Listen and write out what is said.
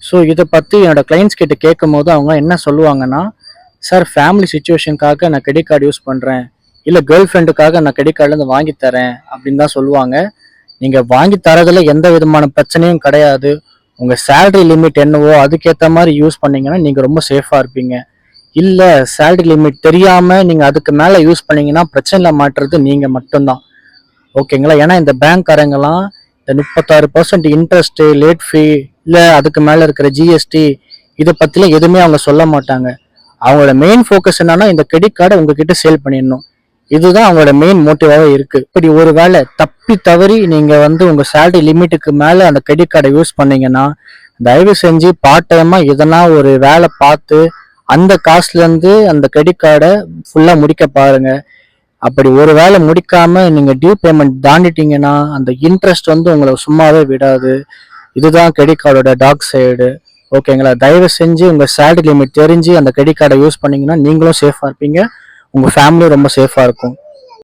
So இதை பற்றி என்னோட கிளைண்ட்ஸ் கிட்ட கேட்கும் போது அவங்க என்ன சொல்லுவாங்கன்னா, சார் ஃபேமிலி சுச்சுவேஷனுக்காக நான் கிரெடிட் கார்டு யூஸ் பண்ணுறேன், இல்லை கேர்ள் ஃப்ரெண்டுக்காக நான் கிரெடிட் கார்டுலேருந்து வாங்கி தரேன் அப்படின்னு தான் சொல்லுவாங்க. நீங்கள் வாங்கி தரதுல எந்த விதமான பிரச்சனையும் கிடையாது. உங்கள் சேலரி லிமிட் என்னவோ அதுக்கேற்ற மாதிரி யூஸ் பண்ணீங்கன்னா நீங்கள் ரொம்ப சேஃபாக இருப்பீங்க. இல்லை சேலரி லிமிட் தெரியாமல் நீங்கள் அதுக்கு மேலே யூஸ் பண்ணீங்கன்னா பிரச்சனையில் மாட்டுறது நீங்கள் மட்டும்தான். ஓகேங்களா? ஏன்னா இந்த பேங்க்காரங்கெல்லாம் இந்த 36% இன்ட்ரெஸ்ட்டு, லேட் ஃபீ, இல்லை அதுக்கு மேலே இருக்கிற ஜிஎஸ்டி இதை பற்றிலாம் எதுவுமே அவங்க சொல்ல மாட்டாங்க. அவங்களோட மெயின் ஃபோக்கஸ் என்னன்னா இந்த கிரெடிட் கார்டை உங்ககிட்ட சேல் பண்ணிடணும். இதுதான் அவங்களோட மெயின் மோட்டிவாகவே இருக்கு. இப்படி ஒரு வேளை தப்பி தவறி நீங்க உங்க சேலரி லிமிட்டுக்கு மேல அந்த கிரெடிட் கார்டை யூஸ் பண்ணீங்கன்னா, தயவு செஞ்சு பார்ட் டைமா எதனா ஒரு வேலை பார்த்து அந்த காசுல இருந்து அந்த கிரெடிட் கார்டை ஃபுல்லா முடிக்க பாருங்க. அப்படி ஒரு வேலை முடிக்காம நீங்க டியூ பேமெண்ட் தாண்டிட்டீங்கன்னா அந்த இன்ட்ரெஸ்ட் உங்களை சும்மாவே விடாது. இதுதான் கிரெடிட் கார்டோட டார்க் சைடு. ஓகேங்களா? தயவு செஞ்சு உங்க சேலரி லிமிட் தெரிஞ்சு அந்த கிரெடிட் கார்டை யூஸ் பண்ணீங்கன்னா நீங்களும் சேஃபா இருப்பீங்க, உங்க ஃபேமிலியும் ரொம்ப சேஃபா இருக்கும்.